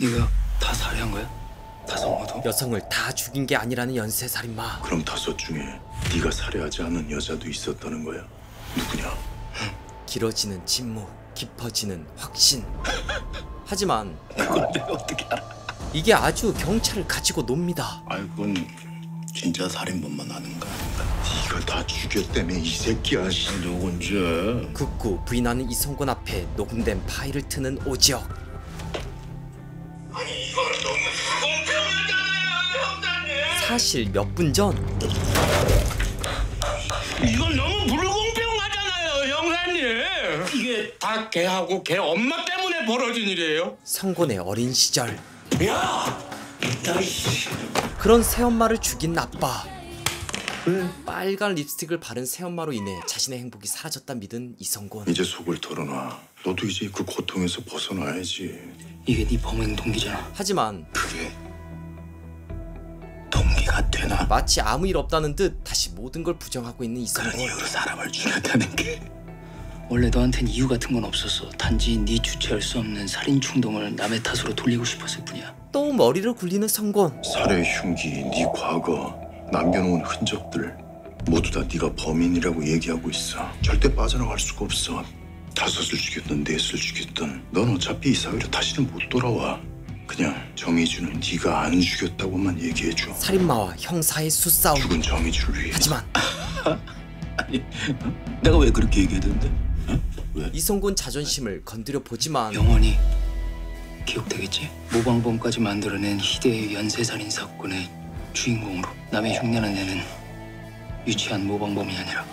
네가 다 살해한 거야? 다섯 모두? 여성을 다 죽인 게 아니라는 연쇄살인마. 그럼 다섯 중에 네가 살해하지 않은 여자도 있었다는 거야? 누구냐? 길어지는 침묵, 깊어지는 확신. 하지만 그걸 내가 어떻게 알아? 이게 아주 경찰을 가지고 놉니다. 아이 그건 진짜 살인범만 아는 거 아닌가? 네가 다 죽였다며 이 새끼야. 누군지. 극구 부인하는 이성곤 앞에 녹음된 파일을 트는 오지혁. 아니 이건 너무 불공평하잖아요, 형사님. 사실 몇 분 전 이건 너무 불공평하잖아요, 형사님. 이게 다 걔하고 걔 엄마 때문에 벌어진 일이에요. 성곤의 어린 시절. 야! 그런 새엄마를 죽인 아빠. 빨간 립스틱을 바른 새엄마로 인해 자신의 행복이 사라졌다 믿은 이성곤. 이제 속을 털어놔. 너도 이제 그 고통에서 벗어나야지. 이게 네 범행 동기잖아. 하지만 그게 동기가 되나? 마치 아무 일 없다는 듯 다시 모든 걸 부정하고 있는 그런 이성곤. 이유로 사람을 죽였다는 게. 원래 너한텐 이유 같은 건 없었어. 단지 네 주체할 수 없는 살인 충동을 남의 탓으로 돌리고 싶었을 뿐이야. 또 머리를 굴리는 성곤. 살해 흉기, 네 과거, 남겨놓은 흔적들 모두 다 네가 범인이라고 얘기하고 있어. 절대 빠져나갈 수가 없어. 다섯을 죽였든 넷을 죽였든 넌 어차피 이 사회로 다시는 못 돌아와. 그냥 정의주는 네가 안 죽였다고만 얘기해줘. 살인마와 형사의 수싸움. 죽은 정의주를 위해. 하지만 아니, 내가 왜 그렇게 얘기해야 되는데? 왜? 이성곤 자존심을 건드려 보지만 영원히 기억되겠지? 모방범까지 만들어낸 희대의 연쇄살인 사건의 주인공으로 남의 흉내는 내는 유치한 모방범이 아니라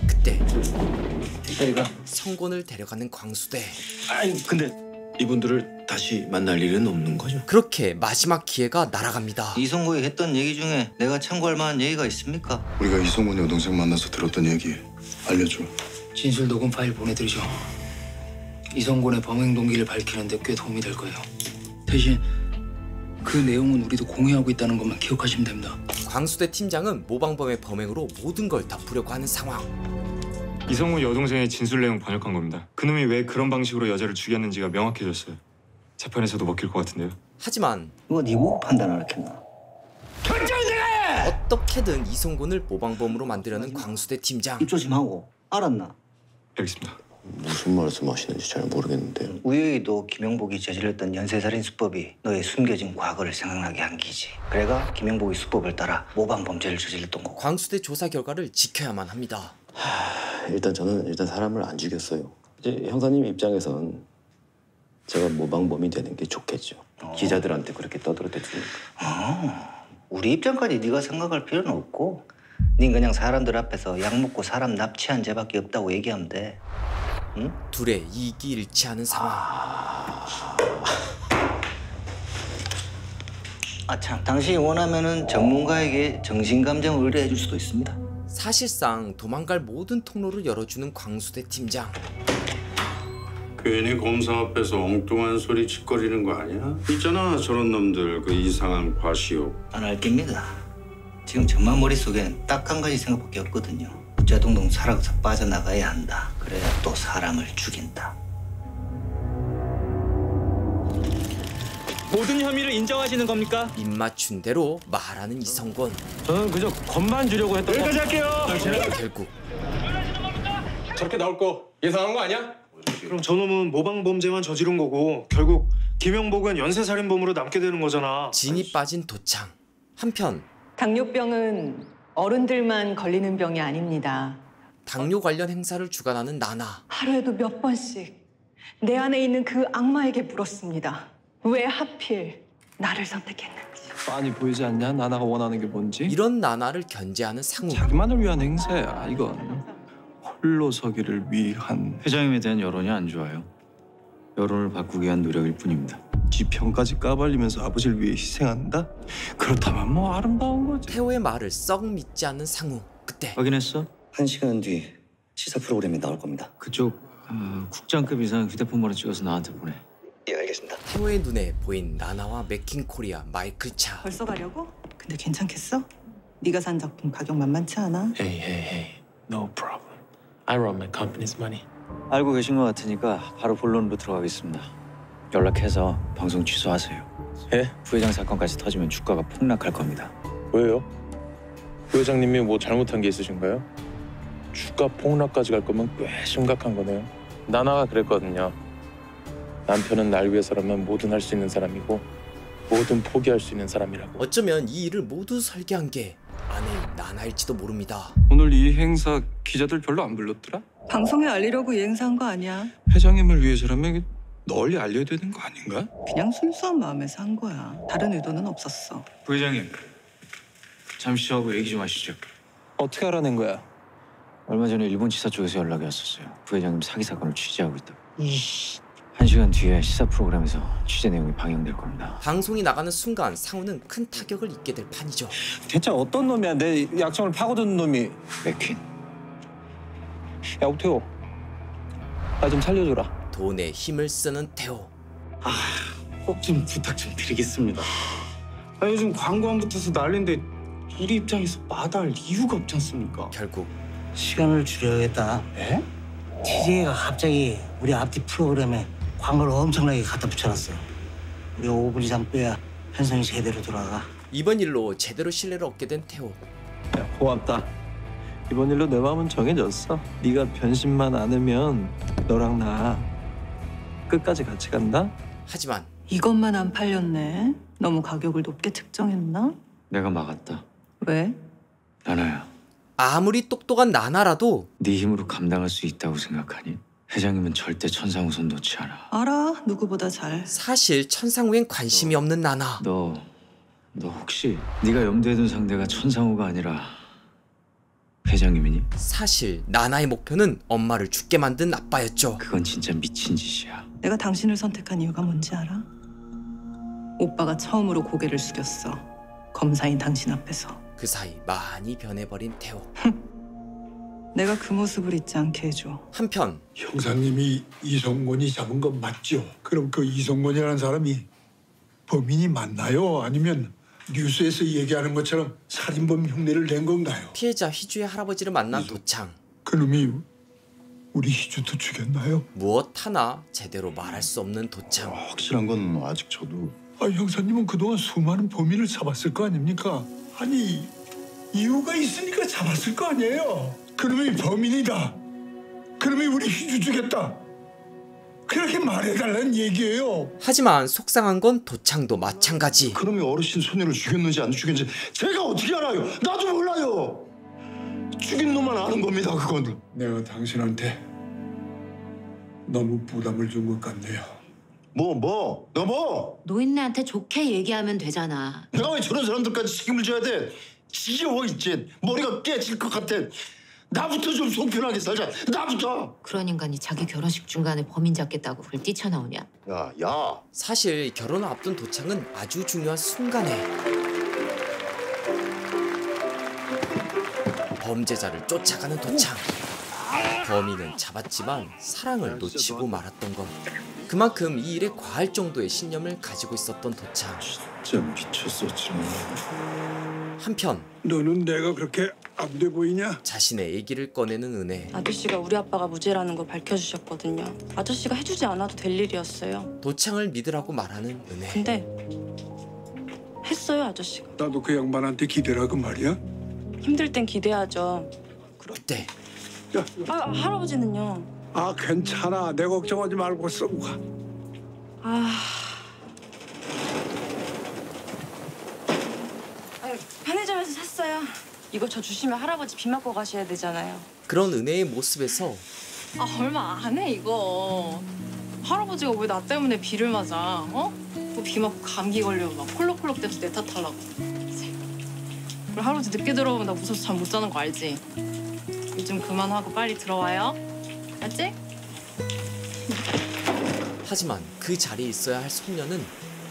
그때 내가 성곤을 데려가는 광수대. 아니 근데 이분들을 다시 만날 일은 없는 거죠? 그렇게 마지막 기회가 날아갑니다. 이성곤이 했던 얘기 중에 내가 참고할 만한 얘기가 있습니까? 우리가 이성곤 여동생 만나서 들었던 얘기 알려줘. 진술 녹음 파일 보내드리죠. 이성곤의 범행 동기를 밝히는데 꽤 도움이 될 거예요. 대신 그 내용은 우리도 공유하고 있다는 것만 기억하시면 됩니다. 광수대 팀장은 모방범의 범행으로 모든 걸 덮으려고 하는 상황. 이성훈 여동생의 진술 내용 번역한 겁니다. 그놈이 왜 그런 방식으로 여자를 죽였는지가 명확해졌어요. 재판에서도 먹힐 것 같은데요. 하지만 이거 네 보고 판단을 했겠나? 어떻게든 이성곤을 모방범으로 만들려는 광수대 팀장. 입 조심하고 알았나? 알겠습니다. 무슨 말씀하시는지 잘 모르겠는데요. 우여이도 김영복이 저질렀던 연쇄살인 수법이 너의 숨겨진 과거를 생각나게 한 기지. 그래가 김영복이 수법을 따라 모방 범죄를 저질렀던 거고. 광수대 조사 결과를 지켜야만 합니다. 일단 저는 사람을 안 죽였어요. 이제 형사님 입장에선 제가 모방범이 되는 게 좋겠죠. 기자들한테 그렇게 떠들어댔으니까. 우리 입장까지 네가 생각할 필요는 없고 네 그냥 사람들 앞에서 약 먹고 사람 납치한 죄밖에 없다고 얘기하면 돼. 응? 둘의 이익이 일치하는 상황. 아참, 당신이 원하면은 전문가에게 정신감정 의뢰해 줄 수도 있습니다. 사실상 도망갈 모든 통로를 열어주는 광수대 팀장. 괜히 검사 앞에서 엉뚱한 소리 짓거리는 거 아니야? 있잖아 저런 놈들 그 이상한 과시욕. 안 할깁니다. 지금 저만 머릿속엔 딱 한 가지 생각밖에 없거든요. 부자동동 살아서 빠져나가야 한다. 그래야 또 사람을 죽인다. 모든 혐의를 인정하시는 겁니까? 입맞춘 대로 말하는 이성곤. 저는 그저 겁만 주려고 했던 여기까지 할게요. 결국 저렇게 나올 거 예상한 거 아니야? 그럼 저놈은 모방범죄만 저지른 거고 결국 김영복은 연쇄살인범으로 남게 되는 거잖아. 진이 빠진 도창. 한편 당뇨병은 어른들만 걸리는 병이 아닙니다. 당뇨 관련 행사를 주관하는 나나. 하루에도 몇 번씩 내 안에 있는 그 악마에게 물었습니다. 왜 하필 나를 선택했는지. 빤히 보이지 않냐? 나나가 원하는 게 뭔지? 이런 나나를 견제하는 상우. 자기만을 위한 행사야, 이건. 홀로 서기를 위한. 회장님에 대한 여론이 안 좋아요. 여론을 바꾸기 위한 노력일 뿐입니다. 지 병까지 까발리면서 아버지를 위해 희생한다? 그렇다면 뭐 아름다운 거지. 태호의 말을 썩 믿지 않는 상우. 그때 확인했어? 1시간 뒤 시사 프로그램이 나올 겁니다. 그쪽 국장급 이상 휴대폰번호 찍어서 나한테 보내. 예, 알겠습니다. 태호의 눈에 보인 나나와 맥킹코리아 마이클 차. 벌써 가려고? 근데 괜찮겠어? 네가 산 작품 가격 만만치 않아? Hey, no problem. I run my company's money. 알고 계신 것 같으니까 바로 본론으로 들어가겠습니다. 연락해서 방송 취소하세요. 예? 부회장 사건까지 터지면 주가가 폭락할 겁니다. 왜요? 부회장님이 뭐 잘못한 게 있으신가요? 주가 폭락까지 갈 거면 꽤 심각한 거네요. 나나가 그랬거든요. 남편은 날 위해서라면 뭐든 할 수 있는 사람이고 뭐든 포기할 수 있는 사람이라고. 어쩌면 이 일을 모두 설계한 게 아내인 나나일지도 모릅니다. 오늘 이 행사 기자들 별로 안 불렀더라? 방송에 알리려고 이 행사한 거 아니야. 회장님을 위해서라면 널리 알려야 되는 거 아닌가? 그냥 순수한 마음에서 한 거야. 다른 의도는 없었어. 부회장님, 잠시 하고 얘기 좀 하시죠. 어떻게 알아낸 거야? 얼마 전에 일본 지사 쪽에서 연락이 왔었어요. 부회장님 사기 사건을 취재하고 있다고. 1시간 뒤에 시사 프로그램에서 취재 내용이 방영될 겁니다. 방송이 나가는 순간 상우는 큰 타격을 입게 될 판이죠. 대체 어떤 놈이야? 내 약점을 파고드는 놈이. 맥퀸. 야, 오태호. 나 좀 살려줘라. 돈에 힘을 쓰는 태호. 꼭 좀 부탁 좀 드리겠습니다. 요즘 광고 안 붙어서 난리인데 우리 입장에서 마다할 이유가 없지 않습니까? 결국 시간을 줄여야겠다. 에? TJ가 갑자기 우리 앞뒤 프로그램에 광고를 엄청나게 갖다 붙여놨어. 우리 5분 이상 빼야 편성이 제대로 돌아가. 이번 일로 제대로 신뢰를 얻게 된 태호. 야, 고맙다. 이번 일로 내 마음은 정해졌어. 네가 변심만 않으면 너랑 나 끝까지 같이 간다. 하지만 이것만 안 팔렸네. 너무 가격을 높게 측정했나? 내가 막았다. 왜? 나나야, 아무리 똑똑한 나나라도 네 힘으로 감당할 수 있다고 생각하니? 회장님은 절대 천상우 손 놓지 않아. 알아. 누구보다 잘. 사실 천상우엔 관심이 없는 나나. 너 혹시 네가 염두에 둔 상대가 천상우가 아니라 회장님이니? 사실 나나의 목표는 엄마를 죽게 만든 아빠였죠. 그건 진짜 미친 짓이야. 내가 당신을 선택한 이유가 뭔지 알아? 오빠가 처음으로 고개를 숙였어. 검사인 당신 앞에서. 그 사이 많이 변해버린 태호. 내가 그 모습을 잊지 않게 해줘. 한편 형사님이 이성곤이 잡은 건 맞죠? 그럼 그 이성곤이라는 사람이 범인이 맞나요? 아니면 뉴스에서 얘기하는 것처럼 살인범 흉내를 낸 건가요? 피해자 희주의 할아버지를 만난 도창. 그놈이 우리 희주도 죽였나요? 무엇 하나 제대로 말할 수 없는 도창. 확실한 건 아직 저도. 형사님은 그동안 수많은 범인을 잡았을 거 아닙니까? 아니 이유가 있으니까 잡았을 거 아니에요? 그놈이 범인이다. 그놈이 우리 희주 죽였다. 그렇게 말해달라는 얘기예요. 하지만 속상한 건 도창도 마찬가지. 그놈이 어르신 소녀를 죽였는지 안 죽였는지 제가 어떻게 알아요? 나도 몰라요. 죽인 놈만 아는 겁니다. 그건. 내가 당신한테 너무 부담을 준 것 같네요. 너 뭐? 노인네한테 좋게 얘기하면 되잖아. 내가 왜 저런 사람들까지 책임을 져야 돼? 지겨워 이제. 머리가 깨질 것 같아. 나부터 좀 속편하게 살자. 나부터. 그런 인간이 자기 결혼식 중간에 범인 잡겠다고 그걸 뛰쳐나오냐? 야. 사실 결혼을 앞둔 도창은 아주 중요한 순간에 범죄자를 쫓아가는 도창. 범인은 잡았지만 사랑을 놓치고 말았던 것. 그만큼 이 일에 과할 정도의 신념을 가지고 있었던 도창. 진짜 미쳤었지. 한편 너는 내가 그렇게 안 돼 보이냐? 자신의 얘기를 꺼내는 은혜. 아저씨가 우리 아빠가 무죄라는 걸 밝혀주셨거든요. 아저씨가 해주지 않아도 될 일이었어요. 도창을 믿으라고 말하는 은혜. 근데 했어요, 아저씨가. 나도 그 양반한테 기대라 그 말이야? 힘들 땐 기대하죠. 그때 할아버지는요? 괜찮아. 내 걱정하지 말고 쓰고 가. 편의점에서 샀어요. 이거 저 주시면 할아버지 비 맞고 가셔야 되잖아요. 그런 은혜의 모습에서 얼마 안 해 이거. 할아버지가 왜 나 때문에 비를 맞아? 뭐 비 맞고 감기 걸리고 막 콜록콜록 대면서 내 탓하려고. 그리고 할아버지 늦게 들어오면 나 무서워서 잠 못 자는 거 알지? 요즘 그만하고 빨리 들어와요. 알지? 하지만 그 자리에 있어야 할 소녀는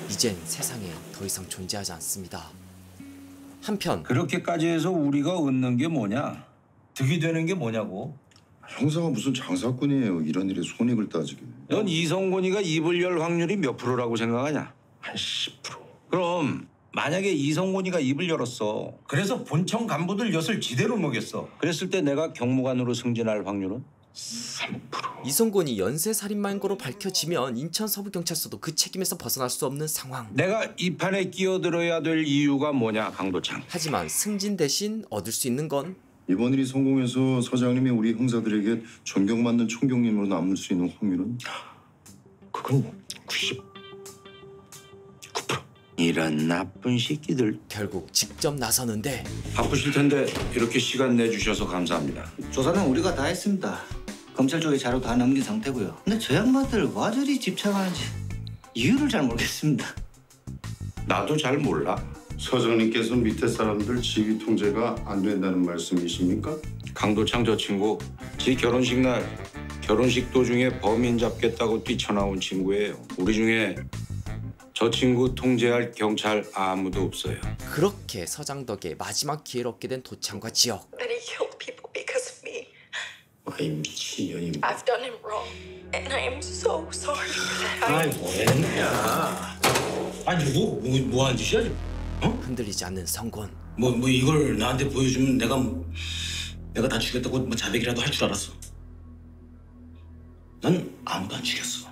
이젠 세상에 더 이상 존재하지 않습니다. 한편 그렇게까지 해서 우리가 얻는 게 뭐냐? 득이 되는 게 뭐냐고? 형사가 무슨 장사꾼이에요. 이런 일에 손익을 따지게. 넌 이성곤이가 입을 열 확률이 몇 프로라고 생각하냐? 한 10%. 그럼 만약에 이성곤이가 입을 열었어. 그래서 본청 간부들 엿을 지대로 먹였어. 그랬을 때 내가 경무관으로 승진할 확률은? 이성곤이 연쇄살인마인 거로 밝혀지면 인천 서부경찰서도 그 책임에서 벗어날 수 없는 상황. 내가 이 판에 끼어들어야 될 이유가 뭐냐, 강도창. 하지만 승진 대신 얻을 수 있는 건 이번 일이 성공해서 서장님이 우리 형사들에게 존경받는 총경님으로 남을 수 있는 확률은? 그건 99%. 이런 나쁜 새끼들. 결국 직접 나서는데 바쁘실 텐데 이렇게 시간 내주셔서 감사합니다. 조사는 우리가 다 했습니다. 검찰 쪽에 자료 다 넘긴 상태고요. 근데 저 양반들 와 저리 집착하는지 이유를 잘 모르겠습니다. 나도 잘 몰라. 서장님께서 밑에 사람들 직위 통제가 안 된다는 말씀이십니까? 강도창 저 친구 지 결혼식 날 결혼식 도중에 범인 잡겠다고 뛰쳐나온 친구예요. 우리 중에 저 친구 통제할 경찰 아무도 없어요. 그렇게 서장 덕에 마지막 기회를 얻게 된 도창과 지역. That he killed people because of me. 아이 미친년이. I've done him wrong, and I am so sorry for that. 아이 뭐했냐? 아니 뭐 하는 짓이야 지금? 흔들리지 않는 성곤. 뭐 이걸 나한테 보여주면 내가 다 죽였다고 뭐 자백이라도 할 줄 알았어. 난 아무도 안 죽였어.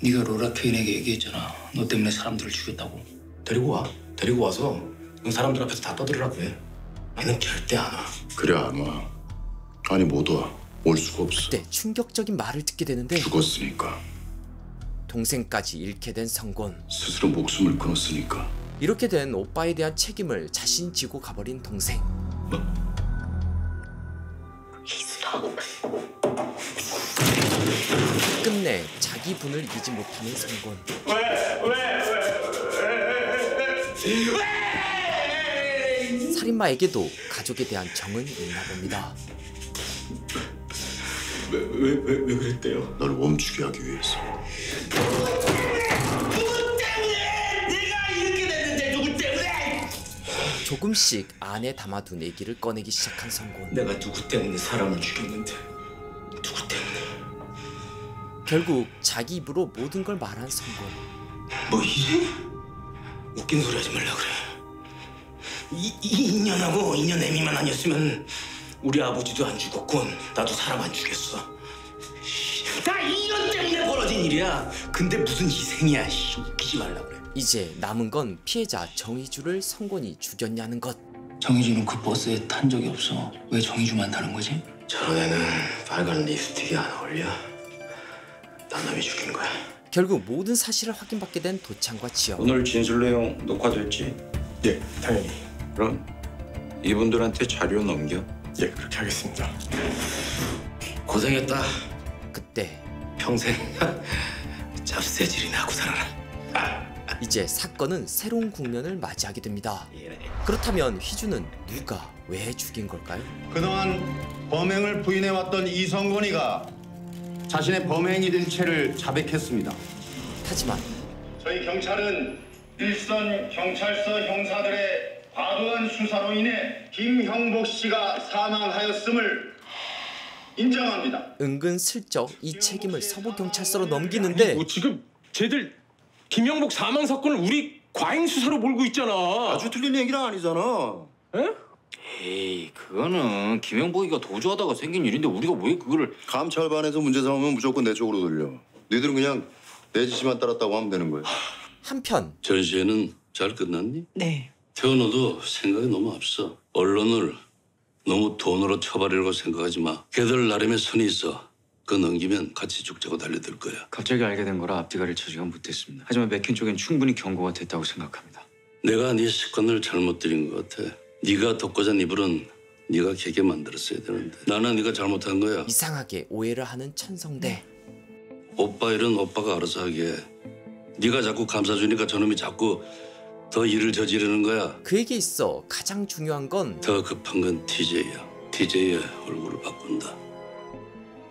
네가 로라 케인에게 얘기했잖아. 너 때문에 사람들을 죽였다고. 데리고 와서 넌 사람들 앞에서 다 떠들으라 그래. 얘는 절대 안 와. 그래 안 와. 아니 못 와. 올 수가 없어. 그때 충격적인 말을 듣게 되는데 죽었으니까. 동생까지 잃게 된 성곤. 스스로 목숨을 끊었으니까. 이렇게 된 오빠에 대한 책임을 자신 지고 가버린 동생. 끝내 자기 분을 이기지 못하는 성곤. 살인마에게도 가족에 대한 정은 있나 봅니다. 왜 그랬대요? 널 멈추게 하기 위해서. 조금씩 안에 담아둔 얘기를 꺼내기 시작한 성곤. 내가 누구 때문에 사람을 죽였는데 누구 때문에? 결국 자기 입으로 모든 걸 말한 성곤. 뭐 이제? 웃긴 소리 하지 말라 그래. 2년하고 2년 애미만 아니었으면 우리 아버지도 안 죽었군. 나도 사람 안 죽였어. 다 2년 때문에 벌어진 일이야. 근데 무슨 희생이야. 웃기지 말라 그래. 이제 남은 건 피해자 정희주를 성곤이 죽였냐는 것. 정희주는 그 버스에 탄 적이 없어. 왜 정희주만 타는 거지? 저런 애는 빨간 립스틱이 안 어울려. 난 놈이 죽인 거야. 결국 모든 사실을 확인받게 된 도창과 지역. 오늘 진술 내용 녹화됐지? 예, 당연히. 그럼 이분들한테 자료 넘겨. 예, 그렇게 하겠습니다. 고생했다. 그때 평생 짭새질이나 하고 살아라. 이제 사건은 새로운 국면을 맞이하게 됩니다. 그렇다면 희주는 누가 왜 죽인 걸까요? 그동안 범행을 부인해왔던 이성곤이가 자신의 범행이 된 채를 자백했습니다. 하지만 저희 경찰은 일선 경찰서 형사들의 과도한 수사로 인해 김형복 씨가 사망하였음을 인정합니다. 은근슬쩍 이 책임을 서부경찰서로 넘기는데 지금 쟤들 김영복 사망 사건을 우리 과잉 수사로 몰고 있잖아. 아주 틀린 얘기는 아니잖아. 에이 그거는 김영복이가 도주하다가 생긴 일인데 우리가 왜 그거를. 감찰반에서 문제 삼으면 무조건 내 쪽으로 돌려. 너희들은 그냥 내 지시만 따랐다고 하면 되는 거야. 한편 전시회는 잘 끝났니? 네. 태어나도 생각이 너무 앞서. 언론을 너무 돈으로 쳐버리려고 생각하지 마. 걔들 나름의 선이 있어. 그거 넘기면 같이 죽자고 달려들 거야. 갑자기 알게 된 거라 앞뒤가를 쳐지가 못했습니다. 하지만 맥힌 쪽엔 충분히 경고가 됐다고 생각합니다. 내가 네 습관을 잘못 들인 것 같아. 네가 덮고잔 이불은 네가 개게 만들었어야 되는데 나는 네가 잘못한 거야. 이상하게 오해를 하는 천성대. 오빠 일은 오빠가 알아서 하게. 네가 자꾸 감싸주니까 저놈이 자꾸 더 일을 저지르는 거야. 그에게 있어 가장 중요한 건 더 급한 건 TJ야. TJ의 얼굴을 바꾼다.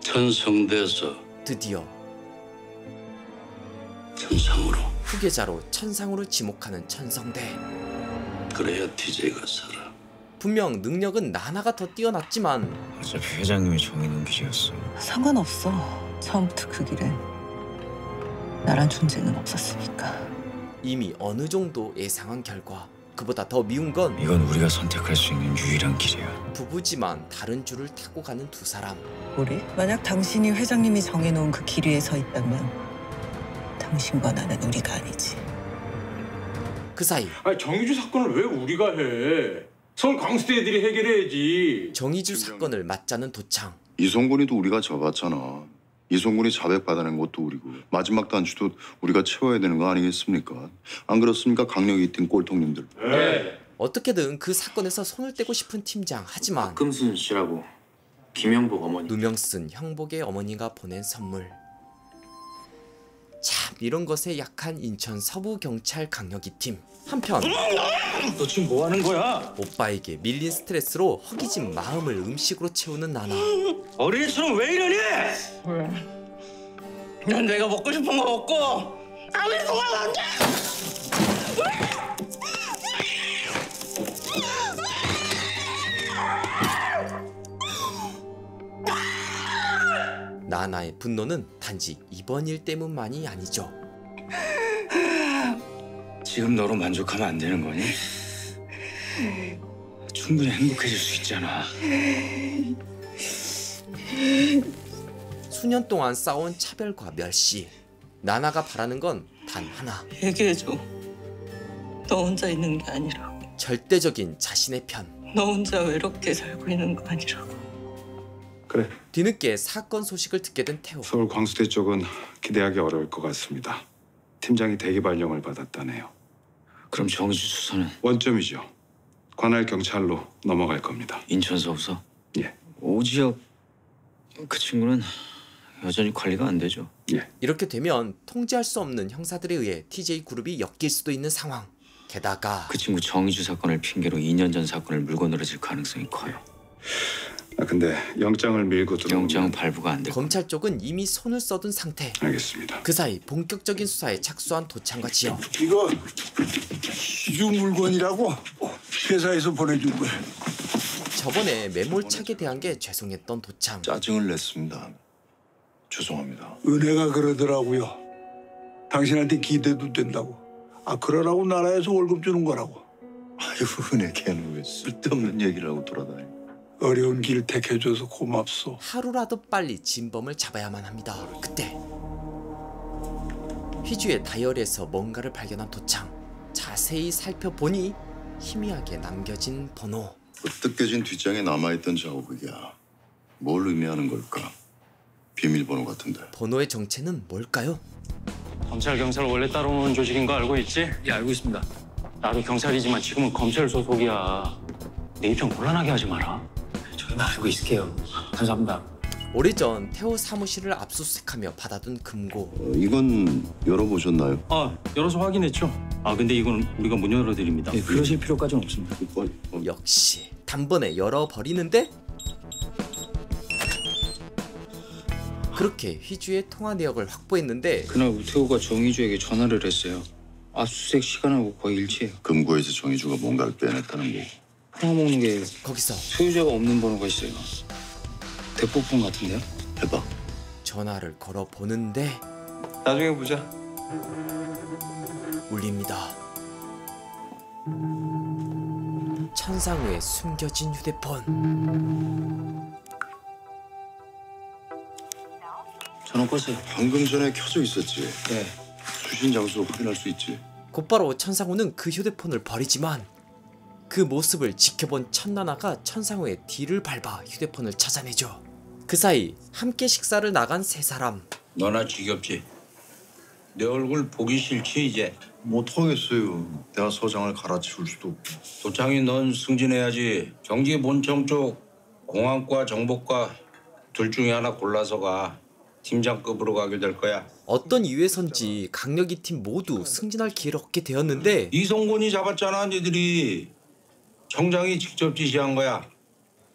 천성대에서 드디어 천상으로. 후계자로 천상으로 지목하는 천성대. 그래야 TJ가 살아. 분명 능력은 나나가 더 뛰어났지만 어차피 회장님이 정해놓은 규제였어. 상관없어. 처음부터 그 길엔 나란 존재는 없었으니까. 이미 어느 정도 예상한 결과 그보다 더 미운 건 이건 우리가 선택할 수 있는 유일한 길이야. 부부지만 다른 줄을 타고 가는 두 사람. 우리? 만약 당신이 회장님이 정해놓은 그 길 위에 서 있다면 당신과 나는 우리가 아니지. 그 사이 아니 정의주 사건을 왜 우리가 해? 서울 광수대 애들이 해결해야지. 정의주 사건을 맞자는 도창. 이성군이도 우리가 잡았잖아. 이성군이 자백 받아낸 것도 우리고 마지막 단추도 우리가 채워야 되는 거 아니겠습니까? 안 그렇습니까, 강력이 팀 꼴통님들? 네. 어떻게든 그 사건에서 손을 떼고 싶은 팀장. 하지만 박금순 씨라고 김영복 어머니. 누명 쓴 형복의 어머니가 보낸 선물. 참 이런 것에 약한 인천 서부경찰 강력이 팀. 한편 너 지금 뭐 하는 거야? 오빠에게 밀린 스트레스로 허기진 마음을 음식으로 채우는 나나. 어린이처럼 왜 이러니? 난 내가 먹고 싶은 거 먹고 아무 동안 안 돼. 나나의 분노는 단지 이번 일 때문만이 아니죠. 지금 너로 만족하면 안 되는 거니? 충분히 행복해질 수 있잖아. 수년 동안 쌓아온 차별과 멸시. 나나가 바라는 건 단 하나. 얘기해줘. 너 혼자 있는 게 아니라고. 절대적인 자신의 편. 너 혼자 외롭게 살고 있는 거 아니라고. 그래. 뒤늦게 사건 소식을 듣게 된 태호. 서울 광수대 쪽은 기대하기 어려울 것 같습니다. 팀장이 대기 발령을 받았다네요. 그럼 정의주 수사는? 원점이죠. 관할 경찰로 넘어갈 겁니다. 인천 서부서? 예. 오지혁 그 친구는 여전히 관리가 안 되죠. 예. 이렇게 되면 통제할 수 없는 형사들에 의해 TJ 그룹이 엮일 수도 있는 상황. 게다가 그 친구 정의주 사건을 핑계로 2년 전 사건을 물고 늘어질 가능성이 커요. 근데 영장을 밀고 들어오면 영장은 발부가 안 돼. 검찰 쪽은 이미 손을 써둔 상태. 알겠습니다. 그 사이 본격적인 수사에 착수한 도창과 지영. 이거 시주 물건이라고 회사에서 보내준 거야. 저번에 매몰차게 대한 게 죄송했던 도창. 짜증을 냈습니다. 죄송합니다. 은혜가 그러더라고요. 당신한테 기대도 된다고. 아, 그러라고 나라에서 월급 주는 거라고. 아이고, 은혜 걔는 왜 쓸데없는 얘기를 하고 돌아다니. 어려운 길 택해줘서 고맙소. 하루라도 빨리 진범을 잡아야만 합니다. 그때 휘주의 다이어리에서 뭔가를 발견한 도창. 자세히 살펴보니 희미하게 남겨진 번호. 으뜩해진 뒷장에 남아있던 자국이야. 뭘 의미하는 걸까? 비밀번호 같은데. 번호의 정체는 뭘까요? 검찰 경찰 원래 따로 노는 조직인 거 알고 있지? 예, 알고 있습니다. 나도 경찰이지만 지금은 검찰 소속이야. 내 입장 곤란하게 하지 마라. 저희만 알고 있을게요. 감사합니다. 오래전 태호 사무실을 압수수색하며 받아둔 금고. 이건 열어보셨나요? 열어서 확인했죠. 근데 이건 우리가 못 열어드립니다. 예, 그러실 필요까지는 없습니다. 역시 단번에 열어버리는데? 그렇게 휘주의 통화 내역을 확보했는데 그날 우태호가 정의주에게 전화를 했어요. 압수수색 시간하고 거의 일치해요. 금고에서 정의주가 뭔가를 빼냈다는 거. 팔아먹는 게 거기서 소유자가 없는 번호가 있어요. 대포폰 같은데요? 해봐. 전화를 걸어보는데 나중에 보자. 울립니다. 천상우에 숨겨진 휴대폰. 전화 껐어요. 방금 전에 켜져 있었지? 네. 수신 장소 확인할 수 있지? 곧바로 천상우는 그 휴대폰을 버리지만 그 모습을 지켜본 천나나가 천상우의 뒤를 밟아 휴대폰을 찾아내죠. 그 사이 함께 식사를 나간 세 사람. 너나 지겹지? 내 얼굴 보기 싫지 이제? 못하겠어요. 내가 서장을 갈아치울 수도 없고. 도창이 넌 승진해야지. 경기 본청 쪽 공항과 정보과 둘 중에 하나 골라서 가. 팀장급으로 가게 될 거야. 어떤 이유에선지 강력이 팀 모두 승진할 기회를 얻게 되었는데 이성군이 잡았잖아 니들이. 청장이 직접 지시한 거야.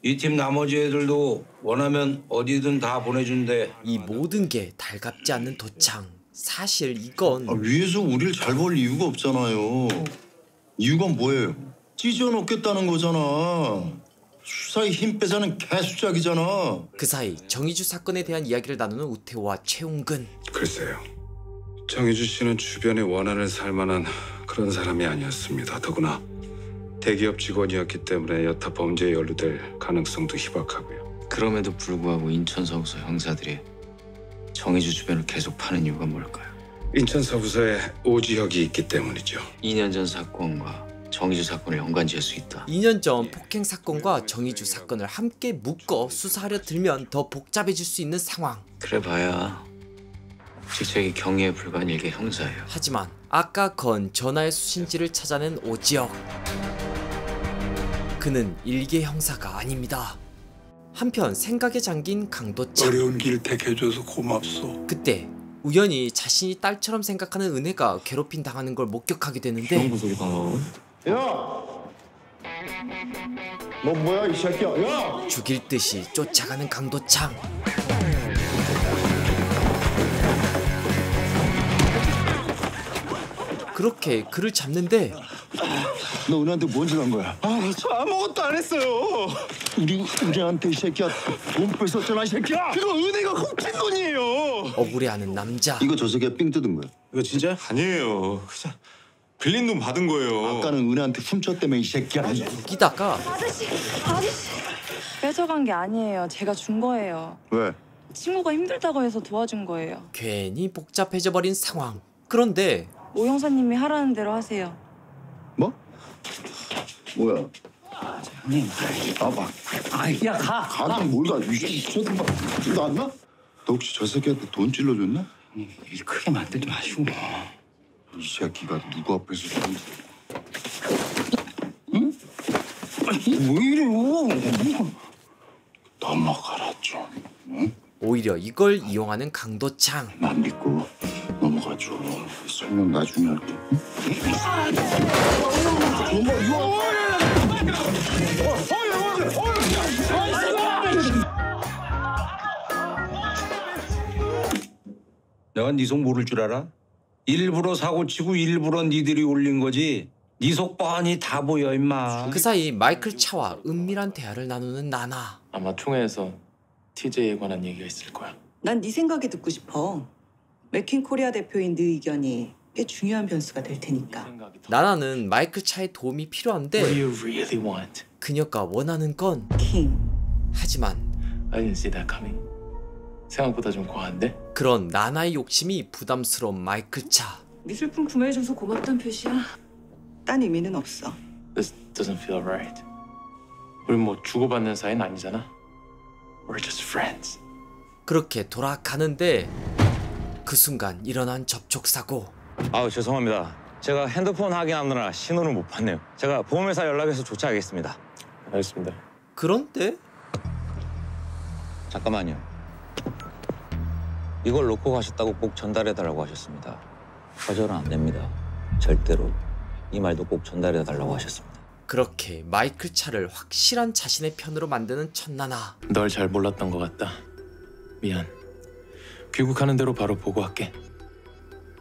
이 팀 나머지 애들도 원하면 어디든 다 보내준대. 이 모든 게 달갑지 않는 도창. 사실 이건 위에서 우릴 잘 볼 이유가 없잖아요. 이유가 뭐예요? 찢어놓겠다는 거잖아. 수사에 힘 빼자는 개수작이잖아. 그 사이 정의주 사건에 대한 이야기를 나누는 우태호와 최웅근. 글쎄요. 정의주 씨는 주변에 원한을 살 만한 그런 사람이 아니었습니다. 더구나 대기업 직원이었기 때문에 여타 범죄에 연루될 가능성도 희박하고요. 그럼에도 불구하고 인천 서부서 형사들이 정의주 주변을 계속 파는 이유가 뭘까요? 인천 서부서에 오지혁이 있기 때문이죠. 2년 전 사건과 정의주 사건을 연관지을 수 있다. 2년 전 폭행 사건과 정의주 사건을 함께 묶어 수사하려 들면 더 복잡해질 수 있는 상황. 그래 봐야 직책이 경위에 불과한 일개 형사예요. 하지만 아까 건 전화의 수신지를 찾아낸 오지혁. 그는 일개 형사가 아닙니다. 한편 생각에 잠긴 강도창. 어려운 길 택해줘서 고맙소. 그때 우연히 자신이 딸처럼 생각하는 은혜가 괴롭힘 당하는 걸 목격하게 되는데 야! 너 뭐야 이 새끼야? 야! 죽일 듯이 쫓아가는 강도창. 그렇게 그를 잡는데 너 은혜한테 뭔 짓 한 거야? 저 아무것도 안 했어요. 우리한테 이 새끼야 돈 뺏었잖아 이 새끼야. 그거 은혜가 훔친 돈이에요. 억울해하는 남자. 이거 저 새끼가 삥 뜯은 거야. 이거 진짜? 아니에요. 그냥 빌린 돈 받은 거예요. 아까는 은혜한테 훔쳤다며 이 새끼야. 웃기다가 아저씨 뺏어간 게 아니에요. 제가 준 거예요. 왜? 친구가 힘들다고 해서 도와준 거예요. 괜히 복잡해져 버린 상황. 그런데 오 형사님이 하라는 대로 하세요. 뭐? 뭐야? 형님. 나봐. 야 가. 가긴 뭘 가? 이 새끼 나왔나? 너 혹시 저 새끼한테 돈 찔러줬나? 일 크게 만들지 마시고. 이 새끼가 누구 앞에서 돈... 응? 왜 이래요? 넘어가라 좀. 응? 오히려 이걸 이용하는 강도창. 난 믿고 넘어가줘. 설명 나중에 할게. 내가 네 속 모를 줄 알아? 일부러 사고치고 일부러 니들이 올린 거지. 네 속 뻔히 다 보여 임마. 그 사이 마이클 차와 은밀한 대화를 나누는 나나. 아마 총회에서 TJ에 관한 얘기가 있을 거야. 난 네 생각이 듣고 싶어. 맥킨 코리아 대표인 네 의견이 꽤 중요한 변수가 될 테니까. 나나는 마이클 차의 도움이 필요한데 What do you really want? 그녀가 원하는 건 킹. 하지만 I didn't see that coming. 생각보다 좀 과한데? 그런 나나의 욕심이 부담스러운 마이클 차. 미술품 구매해줘서 고맙단 표시야. 딴 의미는 없어. This doesn't feel right. 우리 뭐 주고받는 사이는 아니잖아. We're just friends. 그렇게 돌아가는데 그 순간 일어난 접촉사고. 아우 죄송합니다. 제가 핸드폰 확인하느라 신호를 못 봤네요. 제가 보험회사 연락해서 조치하겠습니다. 알겠습니다. 그런데 잠깐만요. 이걸 놓고 가셨다고 꼭 전달해달라고 하셨습니다. 거절은 안 됩니다. 절대로. 이 말도 꼭 전달해달라고 하셨습니다. 그렇게 마이클 차를 확실한 자신의 편으로 만드는 천나나. 널 잘 몰랐던 것 같다. 미안. 귀국하는 대로 바로 보고할게.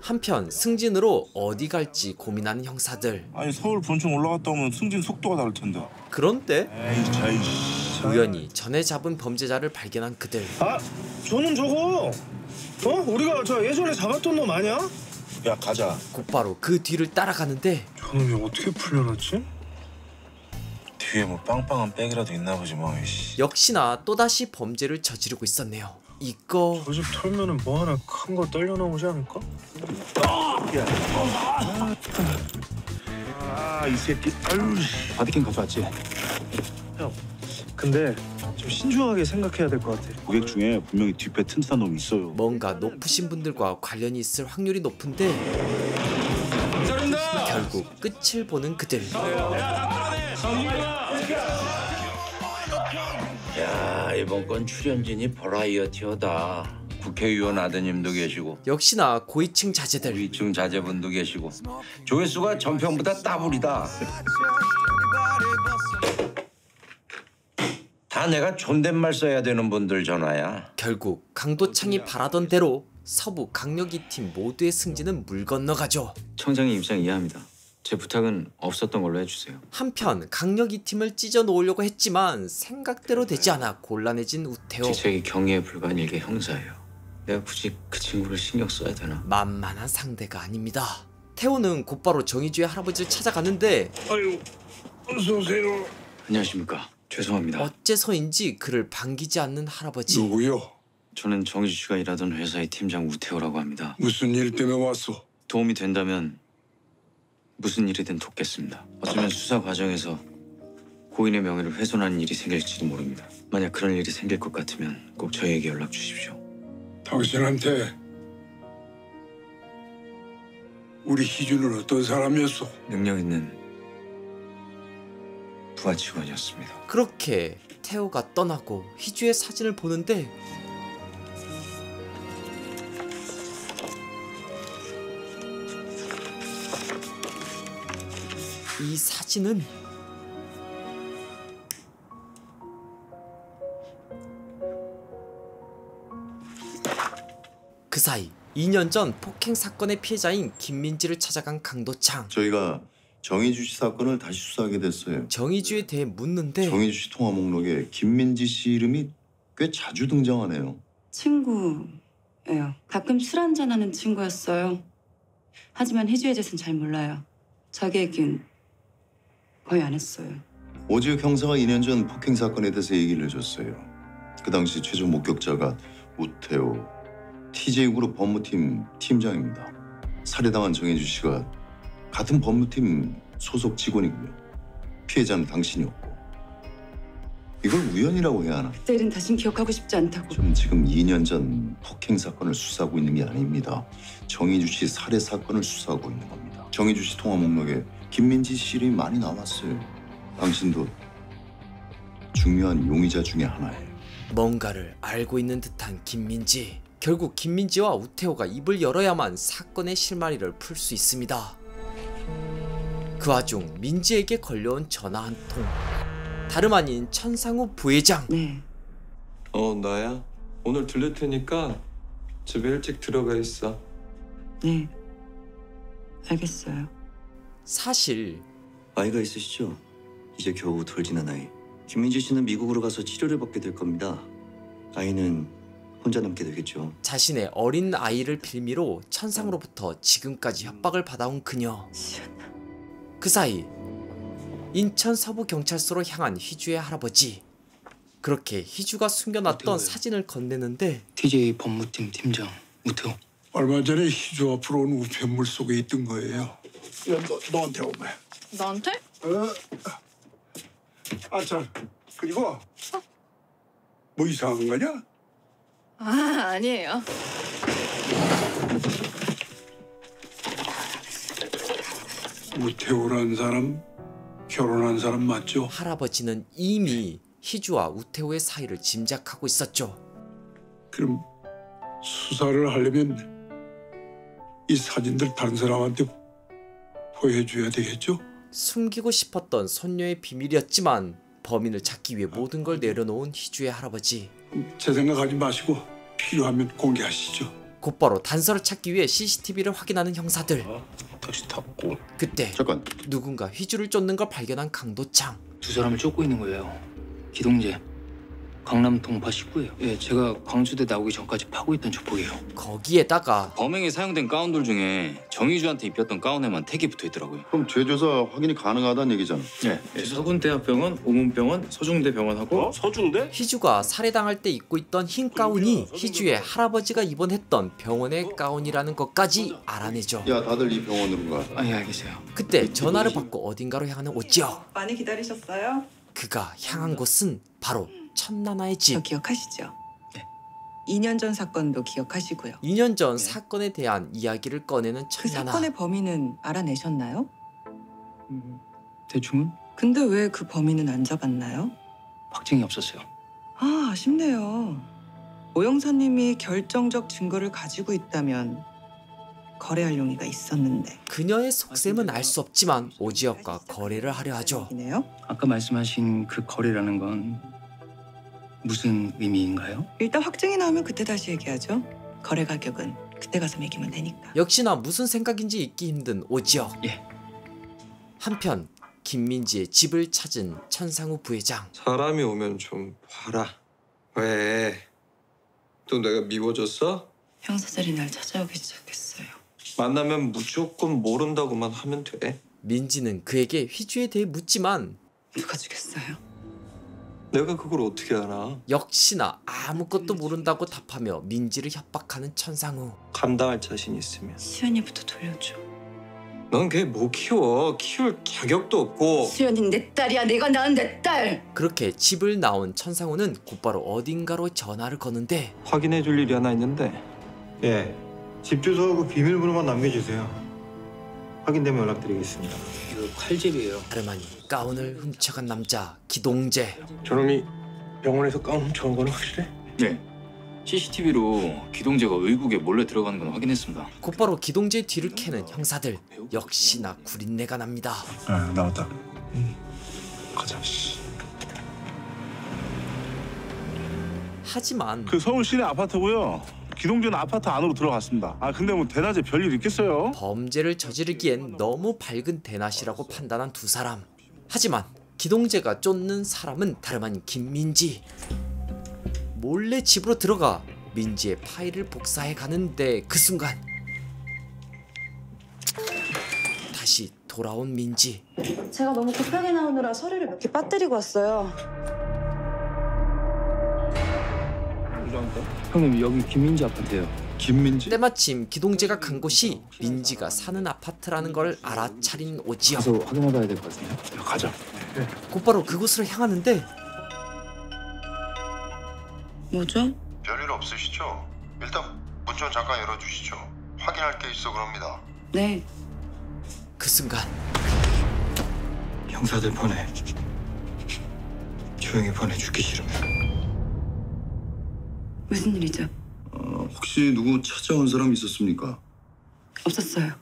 한편 승진으로 어디 갈지 고민하는 형사들. 아니 서울 본청 올라갔다 오면 승진 속도가 다를 텐데. 그런데 에이 자이씨. 우연히 전에 잡은 범죄자를 발견한 그들. 아 저는 저거 우리가 저 예전에 잡았던 놈 아니야? 야 가자. 곧바로 그 뒤를 따라가는데 저놈이 어떻게 풀려났지? 뒤에 뭐 빵빵한 백이라도 있나 보지 뭐. 역시나 또다시 범죄를 저지르고 있었네요. 이거 저 집 털면은 뭐 하나 큰 거 떨려 나오지 않을까? 이 새끼. 아유. 바디캠 가져왔지? 형. 근데 좀 신중하게 생각해야 될 것 같아. 고객 중에 분명히 뒷배 튼튼한 놈이 있어요. 뭔가 높으신 분들과 관련이 있을 확률이 높은데 결국 끝을 보는 그들. 야 이번 건 출연진이 버라이어티어다. 국회의원 아드님도 계시고 역시나 고위층 자제들. 고위층 자제분도 계시고 조회수가 전편보다 따블이다. 다 내가 존댓말 써야 되는 분들 전화야. 결국 강도창이 바라던 대로 서부 강력이 팀 모두의 승진은 물 건너가죠. 청장님 입장 이해합니다. 제 부탁은 없었던 걸로 해주세요. 한편 강력이 팀을 찢어 놓으려고 했지만 생각대로 되지 않아 곤란해진 우태호. 직책이 경위에 불과한 일개 형사예요. 내가 굳이 그 친구를 신경 써야 되나? 만만한 상대가 아닙니다. 태호는 곧바로 정의주의 할아버지를 찾아가는데 아유 어서 오세요. 안녕하십니까. 죄송합니다. 어째서인지 그를 반기지 않는 할아버지. 누구요? 저는 정희주 씨가 일하던 회사의 팀장 우태호라고 합니다. 무슨 일 때문에 왔어? 도움이 된다면 무슨 일이든 돕겠습니다. 어쩌면 수사 과정에서 고인의 명예를 훼손하는 일이 생길지도 모릅니다. 만약 그런 일이 생길 것 같으면 꼭 저희에게 연락 주십시오. 당신한테 우리 희준은 어떤 사람이었어? 능력 있는 부하 직원이었습니다. 그렇게 태호가 떠나고 희주의 사진을 보는데 이 사진은 그 사이 2년 전 폭행 사건의 피해자인 김민지를 찾아간 강도창. 저희가 정희주 씨 사건을 다시 수사하게 됐어요. 정희주에 대해 묻는데 정희주 씨 통화 목록에 김민지 씨 이름이 꽤 자주 등장하네요. 친구예요. 가끔 술 한잔하는 친구였어요. 하지만 희주에 대해서는 잘 몰라요. 자기 얘기는 거의 안 했어요. 오지혁 형사가 2년 전 폭행 사건에 대해서 얘기를 해줬어요. 그 당시 최종 목격자가 우태호, TJ그룹 법무팀 팀장입니다. 살해당한 정혜주 씨가 같은 법무팀 소속 직원이고요. 피해자는 당신이었고. 이걸 우연이라고 해야 하나? 그때 일은 다신 기억하고 싶지 않다고. 좀 지금 2년 전 폭행 사건을 수사하고 있는 게 아닙니다. 정희주 씨 살해 사건을 수사하고 있는 겁니다. 정희주 씨 통화 목록에 김민지 씨 이름이 많이 나왔어요. 당신도 중요한 용의자 중에 하나예요. 뭔가를 알고 있는 듯한 김민지. 결국 김민지와 우태호가 입을 열어야만 사건의 실마리를 풀 수 있습니다. 그 와중 민지에게 걸려온 전화 한 통. 다름 아닌 천상우 부회장. 네. 나야. 오늘 들릴 테니까 집에 일찍 들어가 있어. 네. 알겠어요. 사실 아이가 있으시죠? 이제 겨우 돌 지난 아이. 김민지 씨는 미국으로 가서 치료를 받게 될 겁니다. 아이는 혼자 남게 되겠죠. 자신의 어린 아이를 빌미로 천상으로부터 지금까지 협박을 받아온 그녀. 그 사이 인천 서부경찰서로 향한 희주의 할아버지. 그렇게 희주가 숨겨놨던 우태호요. 사진을 건네는데 TJ 법무팀 팀장 우태호. 얼마 전에 희주 앞으로 온 우편물 속에 있던 거예요. 이거 너한테 오면. 나한테? 참. 그리고 뭐 이상한 거냐? 아, 아니에요. 우태호라는 사람 결혼한 사람 맞죠? 할아버지는 이미 희주와 우태호의 사이를 짐작하고 있었죠. 그럼 수사를 하려면 이 사진들 다른 사람한테 보여줘야 되겠죠? 숨기고 싶었던 손녀의 비밀이었지만 범인을 찾기 위해 모든 걸 내려놓은 희주의 할아버지. 제 생각하지 마시고 필요하면 공개하시죠. 곧바로 단서를 찾기 위해 CCTV를 확인하는 형사들. 다시 탔고. 그때 잠깐. 누군가 희주를 쫓는 걸 발견한 강도창. 두 사람을 쫓고 있는 거예요. 기동재, 강남 동파 19예요. 예, 제가 광주대 나오기 전까지 파고 있던 조폭이에요. 거기에다가 범행에 사용된 가운들 중에 정희주한테 입혔던 가운에만 택이 붙어있더라고요. 그럼 죄조사 확인이 가능하다는 얘기잖아. 네. 서군대학병원, 오문병원, 서중대병원하고 서중대? 희주가 살해당할 때 입고 있던 흰 가운이 희주의 할아버지가 입원했던 병원의 가운이라는 것까지 알아내죠. 야, 다들 이 병원으로 가. 예, 알겠어요. 그때 전화를 받고 어딘가로 향하는 오지혁. 많이 기다리셨어요? 그가 향한 곳은 바로 천나나의 집. 저 기억하시죠? 네. 2년 전 사건도 기억하시고요. 2년 전 사건에 대한 이야기를 꺼내는 그 천나나. 사건의 범인은 알아내셨나요? 대충은 근데 왜 그 범인은 안 잡았나요? 확증이 없었어요. 아, 아쉽네요. 오 형사님이 결정적 증거를 가지고 있다면 거래할 용의가 있었는데. 그녀의 속셈은 알 수 없지만 오지혁과 거래를 하려 하죠. 아까 말씀하신 그 거래라는 건 무슨 의미인가요? 일단 확증이 나오면 그때 다시 얘기하죠. 거래 가격은 그때 가서 매기면 되니까. 역시나 무슨 생각인지 잊기 힘든 오지혁. 예. 한편 김민지의 집을 찾은 천상우 부회장. 사람이 오면 좀 봐라. 왜? 또 내가 미워졌어? 형사들이 날 찾아오기 시작했어요. 만나면 무조건 모른다고만 하면 돼. 민지는 그에게 휘주에 대해 묻지만 누가 죽였어요? 내가 그걸 어떻게 알아? 역시나 아무것도 모른다고 답하며 민지를 협박하는 천상우. 감당할 자신 있으면. 수연이부터 돌려줘. 넌 걔 못 키워. 키울 자격도 없고. 수연이는 내 딸이야. 내가 낳은 내 딸. 그렇게 집을 나온 천상우는 곧바로 어딘가로 전화를 거는데 확인해 줄 일이 하나 있는데. 예, 집 주소하고 비밀번호만 남겨주세요. 확인되면 연락드리겠습니다. 이거 칼집이에요. 다름 아닌 가운을 훔쳐간 남자 기동재. 저놈이 병원에서 가운 훔쳐간 건 확실해? 네. CCTV로 기동재가 의국에 몰래 들어가는 건 확인했습니다. 곧바로 기동재의 뒤를 캐는 형사들. 역시나 구린내가 납니다. 아, 나왔다. 가자. 하지만 그 서울 시내 아파트고요. 기동재는 아파트 안으로 들어갔습니다. 아 근데 뭐 대낮에 별일 있겠어요? 범죄를 저지르기엔 너무 밝은 대낮이라고 판단한 두 사람. 하지만 기동재가 쫓는 사람은 다름 아닌 김민지. 몰래 집으로 들어가 민지의 파일을 복사해 가는데 그 순간 다시 돌아온 민지. 제가 너무 급하게 나오느라 서류를 몇 개 빠뜨리고 왔어요. 형님 여기 김민지 아파트예요. 김민지? 때마침 기동재가 간 곳이 민지가 사는 아파트라는 걸 알아차린 오지영. 가서 확인해봐야 될 것 같은데. 가자. 곧바로 그곳으로 향하는데 뭐죠? 별일 없으시죠? 일단 문 좀 잠깐 열어주시죠. 확인할 게 있어 그럽니다. 네. 그 순간 형사들 보내. 조용히 보내. 죽기 싫으면. 무슨 일이죠? 혹시 누구 찾아온 사람 있었습니까? 없었어요.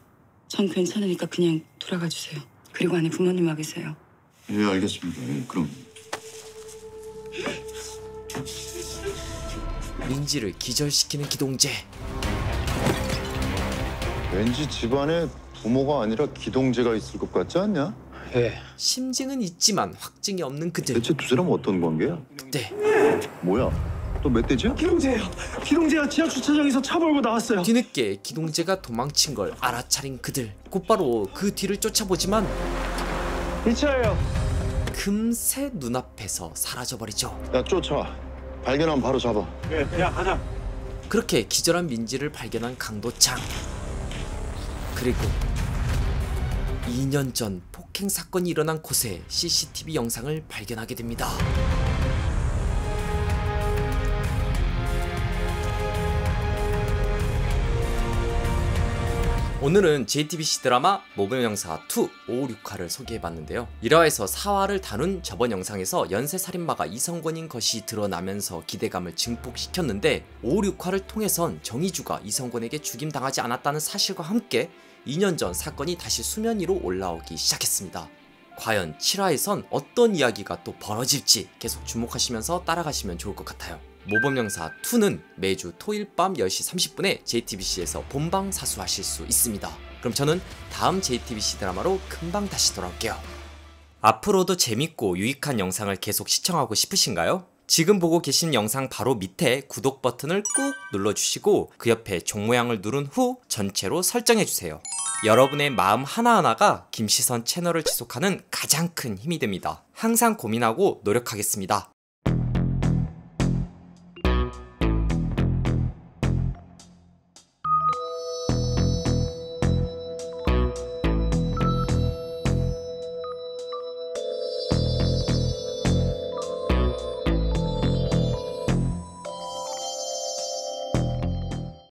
전 괜찮으니까 그냥 돌아가 주세요. 그리고 안에 부모님 와 계세요. 예, 알겠습니다. 예, 그럼. 민지를 기절시키는 기동재. 왠지 집안에 부모가 아니라 기동재가 있을 것 같지 않냐? 예. 심증은 있지만 확증이 없는 그들. 대체 두 사람은 어떤 관계야? 그때 뭐야? 또 멧돼지야? 기동재예요. 기동재가 지하 주차장에서 차 몰고 나왔어요. 뒤늦게 기동재가 도망친 걸 알아차린 그들. 곧바로 그 뒤를 쫓아보지만 이 차예요. 금세 눈앞에서 사라져버리죠. 야 쫓아와. 발견하면 바로 잡아. 네, 야 가자. 그렇게 기절한 민지를 발견한 강도창. 그리고 2년 전 폭행 사건이 일어난 곳에 CCTV 영상을 발견하게 됩니다. 오늘은 JTBC 드라마 모범영사 2 556화를 소개해봤는데요. 1화에서 4화를 다룬 저번 영상에서 연쇄살인마가 이성권인 것이 드러나면서 기대감을 증폭시켰는데 556화를 통해선 정의주가 이성권에게 죽임당하지 않았다는 사실과 함께 2년 전 사건이 다시 수면 위로 올라오기 시작했습니다. 과연 7화에선 어떤 이야기가 또 벌어질지 계속 주목하시면서 따라가시면 좋을 것 같아요. 모범영사 2는 매주 토요일 밤 10시 30분에 JTBC에서 본방 사수하실 수 있습니다. 그럼 저는 다음 JTBC 드라마로 금방 다시 돌아올게요. 앞으로도 재밌고 유익한 영상을 계속 시청하고 싶으신가요? 지금 보고 계신 영상 바로 밑에 구독 버튼을 꾹 눌러주시고 그 옆에 종 모양을 누른 후 전체로 설정해주세요. 여러분의 마음 하나하나가 김시선 채널을 지속하는 가장 큰 힘이 됩니다. 항상 고민하고 노력하겠습니다.